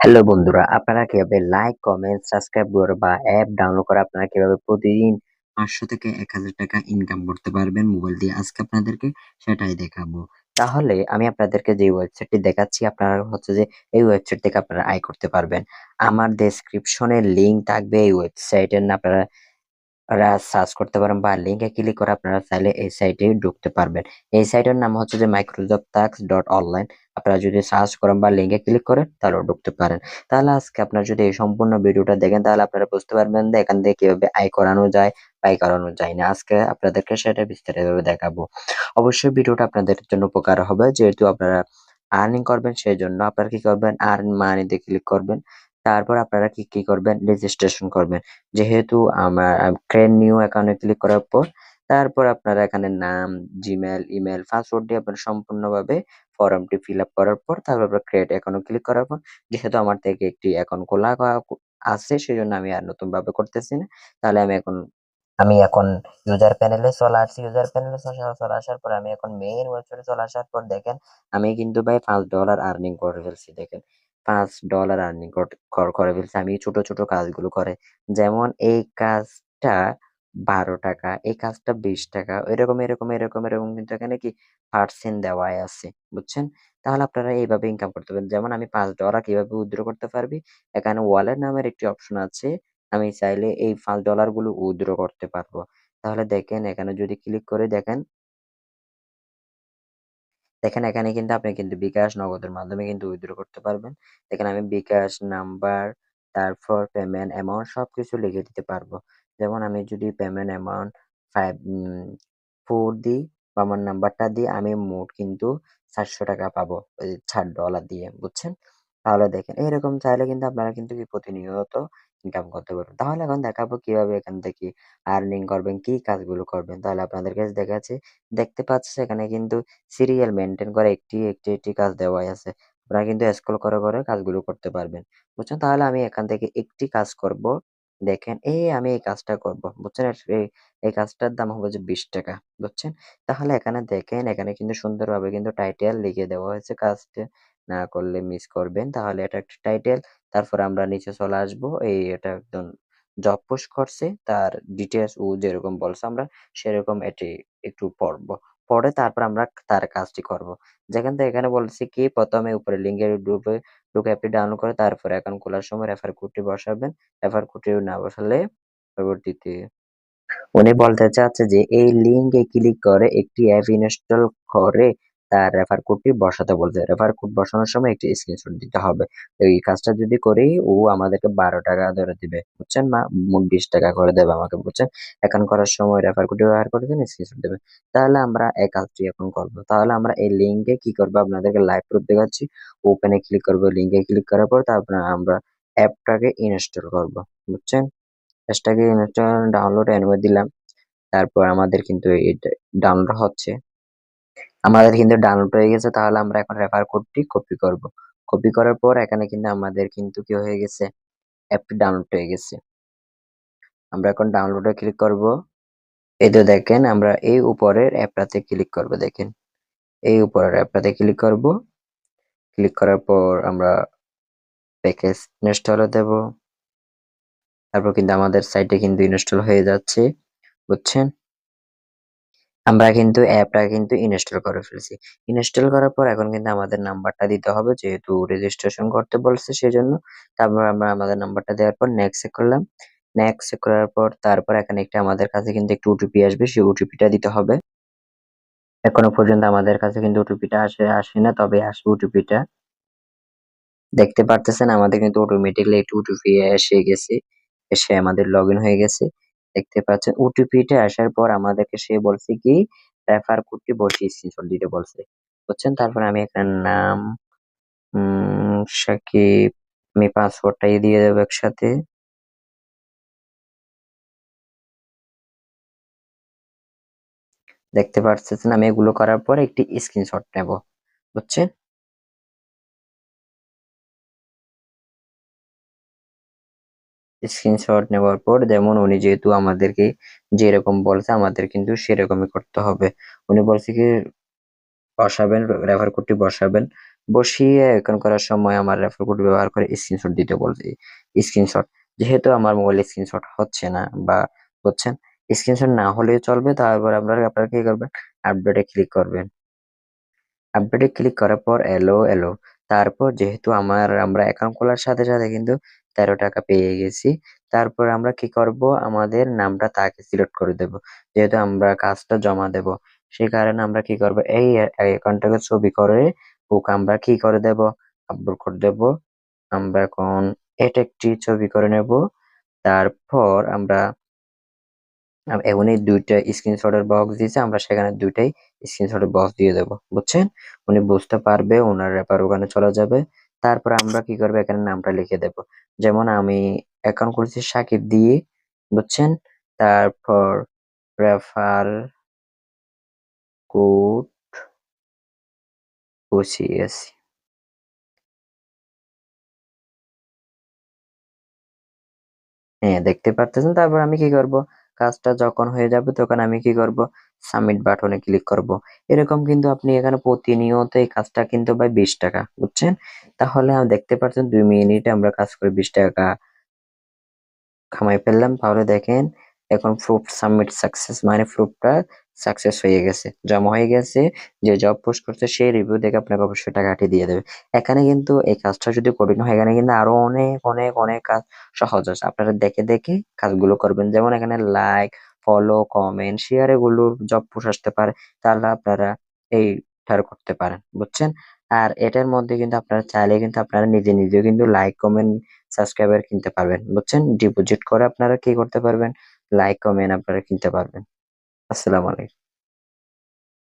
Hello বন্ধুরা, আপনারা কিভাবে লাইক, কমেন্ট, সাবস্ক্রাইব করে বা অ্যাপ ডাউনলোড করে আপনারা কিভাবে প্রতিদিন 500 থেকে 1000 টাকা ইনকাম করতে পারবেন মোবাইল দিয়ে, আজকে আপনাদেরকে সেটাই দেখাবো। তাহলে আমি আপনাদেরকে যে ওয়েবসাইটটি দেখাচ্ছি, আপনারা হচ্ছে যে এই ওয়েবসাইট থেকে আপনারা আয় করতে পারবেন। আমার ডেসক্রিপশনে লিংক থাকবে এই ওয়েবসাইটের, না আপনারা সার্চ করতে পারেন বা লিংকে ক্লিক করে আপনারা চাইলে এই সাইটে ঢুকতে পারবেন। এই সাইটের নাম হচ্ছে যে microsofttax.online। আপনারা যদি সার্চ করেন বা লিংকে ক্লিক করেন তাহলে ঢুকতে পারেন। তাহলে আজকে আপনারা যদি এই সম্পূর্ণ ভিডিওটা দেখেন তাহলে আপনারা বুঝতে পারবেন যে এখান থেকে কিভাবে আয় করানো যায় বা আয় করানো যায় না। আজকে আপনাদেরকে সেটা বিস্তারিতভাবে দেখাবো। অবশ্যই ভিডিওটা আপনাদের জন্য উপকার হবে, যেহেতু আপনারা আর্নিং করবেন সেই জন্য আপনারা কি করবেন, আর্ন মানিতে ক্লিক করবেন। তারপর আপনারা কি করবেন, রেজিস্ট্রেশন করবেন। যেহেতু আমার ক্রিয়েট নিউ অ্যাকাউন্টে ক্লিক করার পর তারপর আপনারা এখানে নাম, জিমেইল, ইমেইল, পাসওয়ার্ড দিয়ে আপনারা সম্পূর্ণভাবে ফর্মটি ফিল আপ করার পর তারপর আপনারা ক্রিয়েট অ্যাকাউন্টে ক্লিক করার পর, যেহেতু আমার থেকে একটি অ্যাকাউন্ট খোলা আছে সেজন্য আমি আর নতুন ভাবে করতেছি না। তাহলে আমি এখন ইউজার প্যানেলে চলে আসছি। ইউজার প্যানেলে চলে আসার পর আমি এখন মেইন ওয়েবসাইটে চলে আসার পর দেখেন আমি কিন্তু ভাই $5 আর্নিং করে ফেলছি। দেখেন $5 আর্নিং করে ফেলছি আমি ছোট ছোট কাজগুলো করে। যেমন এই কাজটা ৳12, এই কাজটা ৳20, এরকম কিন্তু এখানে কি পার্সেন্ট দেওয়াই আছে, বুঝছেন? তাহলে আপনারা এইভাবে ইনকাম করতে পারেন। যেমন আমি $5 কিভাবে উইথড্র করতে পারবি, এখানে ওয়ালেট নামের একটি অপশন আছে। আমি চাইলে এই $5 গুলো উইথড্র করতে পারবো। তাহলে দেখেন এখানে যদি ক্লিক করে দেখেন এখানে কিন্তু আপনি কিন্তু বিকাশ, নগদের মাধ্যমে কিন্তু উইথড্র করতে পারবেন। দেখেন আমি বিকাশ নাম্বার, তারপর পেমেন্ট অ্যামাউন্ট সবকিছু লিখে দিতে পারবো। যেমন আমি যদি পেমেন্ট অ্যামাউন্ট 4 দিই বা আমার নাম্বারটা দিই, আমি মোট কিন্তু ৳700 পাবো ওই $60 দিয়ে, বুঝছেন? তাহলে দেখেন এরকম চাইলে কিন্তু আপনারা কিন্তু কি প্রতিনিয়ত ইনকাম করতে পারবেন। তাহলে এখন দেখাবো কিভাবে এখান থেকে আর্নিং করবেন, কি কাজগুলো করবেন। তাহলে আপনাদের কাছে দেখাচ্ছি। দেখতে পাচ্ছেন এখানে কিন্তু সিরিয়াল মেইনটেইন করে একটি কাজ দেওয়াই আছে। আপনারা কিন্তু স্ক্রল করে কাজগুলো করতে পারবেন। বুঝছেন? তাহলে আমি এখান থেকে একটি কাজ করব। দেখেন আমি এই কাজটা করব। বুঝছেন? এই কাজটার দাম হবে যে ৳20, বুঝছেন? তাহলে এখানে দেখেন এখানে কিন্তু সুন্দরভাবে কিন্তু টাইটেল লিখে দেওয়া হয়েছে, কাজটা না করলে মিস করবেন। তাহলে এটা একটা টাইটেল। তারপর আমরা নিচে চলে আসবো। এটা একদম জব পোস্ট করছে, তার ডিটেইলস ও যেরকম বলছে আমরা সেরকম এটি একটু পড়ব। পড়ে তারপর আমরা তার কাজটি করব। যেখান থেকে এখানে বলছে কি, ১ম এ উপরে লিঙ্কে ঢুকে অ্যাপটি ডাউনলোড করে তারপরে অ্যাকাউন্ট খোলার সময় রেফার কোডটি বসাবেন। রেফার কোডটি না বসালে পরবর্তীতে উনি বলতে চাচ্ছে যে এই লিঙ্কে ক্লিক করে একটি অ্যাপ ইনস্টল করে তার রেফার কোডটি বসাতে বলছে। রেফার কোড বসানোর সময় একটি স্ক্রিনশট দিতে হবে। এই কাজটা যদি করি ও আমাদেরকে ৳12 ধরে দিবে। বুঝছেন? মোট ৳20 করে দেবে আমাকে, বুঝছেন? এখন করার সময় রেফার কোডটি ব্যবহার করে দেন, স্ক্রিনশট দেবে। তাহলে আমরা এই কাজটি এখন করব। তাহলে আমরা এই লিঙ্কে কি করব আপনাদেরকে লাইভ প্রুফ দেখাচ্ছি। ওপেন এ ক্লিক করব। লিঙ্কে ক্লিক করার পর তারপর আমরা অ্যাপটাকে ইনস্টল করব। বুঝছেন? পেজটাকে ইনস্টল ডাউনলোড এনিওয়ে দিলাম। তারপর আমাদের কিন্তু এটা ডাউনলোড হচ্ছে। আমাদের কিন্তু ডাউনলোড হয়ে গেছে। তাহলে আমরা এখন রেফার কোডটি কপি করব। কপি করার পর এখানে কিন্তু আমাদের কিন্তু কি হয়ে গেছে? অ্যাপটি ডাউনলোড হয়ে গেছে। আমরা এখন ডাউনলোডে ক্লিক করব। এই তো দেখেন আমরা এই উপরের অ্যাপটাতে ক্লিক করব, দেখেন। এই উপরের অ্যাপটাতে ক্লিক করব। ক্লিক করার পর আমরা প্যাকেজ ইনস্টলে দেব। তারপর কিন্তু আমাদের সাইটে কিন্তু ইনস্টল হয়ে যাচ্ছে। বুঝছেন? আমরা কিন্তু অ্যাপটা কিন্তু ইনস্টল করে ফেলছি। ইনস্টল করার পর এখন কিন্তু আমাদের নাম্বারটা দিতে হবে, যেহেতু রেজিস্ট্রেশন করতে বলছে সেজন্য। তারপর আমরা আমাদের নাম্বারটা দেওয়ার পর নেক্সট এ করলাম। নেক্সট এ করার পর তারপর এখানে একটা আমাদের কাছে কিন্তু একটু ওটিপি আসবে, সেই ওটিপিটা দিতে হবে। এখনো পর্যন্ত আমাদের কাছে কিন্তু ওটিপিটা আসে না, তবে আসবে ওটিপিটা। দেখতে পারতেছেন আমাদের কিন্তু অটোমেটিক্যালি একটু ওটিপি এসে গেছে। এসে আমাদের লগইন হয়ে গেছে। দেখতে পাচ্ছেন ওটিপিটা আসার পর আমাদেরকে সে বলছে কি রেফার কোডটি বসিয়ে স্ক্রিনশট দিতে বলছে। বুঝছেন? তারপরে আমি এখানে নাম সাকিব, আমি পাসওয়ার্ডটাই দিয়ে দেবো একসাথে। দেখতে পারতেছেন আমি এগুলো করার পর একটি স্ক্রিনশট নেব। বুঝছেন? স্ক্রিনশট নেওয়ার পর যেমন উনি যেহেতু আমাদেরকে যেরকম বলছে আমাদের কিন্তু সেরকমই করতে হবে। উনি বলছে কি বসাবেন, রেফার কোডটি বসাবেন। বসিয়ে এখন করার সময় আমার রেফার কোড ব্যবহার করে স্ক্রিনশট দিতে বলছি। স্ক্রিনশট, যেহেতু আমার মোবাইল স্ক্রিনশট হচ্ছে না বা বুঝছেন, স্ক্রিনশট না হলেও চলবে। তারপর আপনারা কি করবেন, আপডেটে ক্লিক করবেন। আপডেটে ক্লিক করার পর এলো এলো। তারপর যেহেতু আমরা অ্যাকাউন্ট খোলার সাথে সাথে কিন্তু 13 টাকা পেয়ে গেছি। তারপর আমরা কি করব, আমাদের নামটা তাকে সিলেক্ট করে দেব। যেহেতু আমরা কাজটা জমা দেব, সেই কারণে আমরা কি করব, এই অ্যাকাউন্টটাকে ছবি করে ওকে আমরা কি করে দেব, আপলোড করে দেব। আমরা এখন এটা একটি ছবি করে নেব। তারপর আমরা এখন এই ২টা স্ক্রিনশটের বক্স দিয়েছে, আমরা সেখানে ২টাই স্ক্রিনশটের বক্স দিয়ে দেবো। বুঝছেন? উনি বুঝতে পারবে, উনার রেফার ওখানে চলে যাবে। তারপর আমরা কি করবো, এখানে নামটা লিখে দেব। যেমন আমি অ্যাকাউন্ট করেছি সাকিব দিয়ে, বুঝছেন? তারপর রেফার কোড ওসিএস। হ্যাঁ, দেখতে পারতেছেন। তারপর আমি কি করব, কাজটা যখন হয়ে যাবে তখন আমি কি করব, সাবমিট বাটনে ক্লিক করব। এরকম কিন্তু আপনি এখানে প্রতিনিয়ত এই কাজটা কিন্তু ভাই 20 টাকা, বুঝছেন? তাহলে দেখতে পাচ্ছেন 2 মিনিটে আমরা কাজ করে 20 টাকা কামাই ফেললাম। তাহলে দেখেন এখন প্রুফ সাবমিট সাকসেস, মানে প্রুফটা সাকসেস হয়ে গেছে, জমা হয়ে গেছে। যে জব পোস্ট করছে সেই রিভিউ দেখে আপনাকে অবশ্যই টাকাটি দিয়ে দেবে। এখানে কিন্তু এই কাজটা যদি কঠিন হয়, এখানে কিন্তু আরো অনেক অনেক অনেক কাজ সহজ আছে। আপনারা দেখে দেখে কাজগুলো করবেন। যেমন এখানে লাইক, ফলো, কমেন্ট, শেয়ার এগুলোর জব পোস্ট আসতে পারে। তাহলে আপনারা এইটার করতে পারেন, বুঝছেন? আর এটার মধ্যে কিন্তু আপনারা চাইলে কিন্তু আপনারা নিজে নিজেও কিন্তু লাইক, কমেন্ট, সাবস্ক্রাইবার কিনতে পারবেন, বুঝছেন? ডিপোজিট করে আপনারা কি করতে পারবেন, লাইক কমেন্ট আপনারা কিনতে পারবেন। আসসালামু আলাইকুম।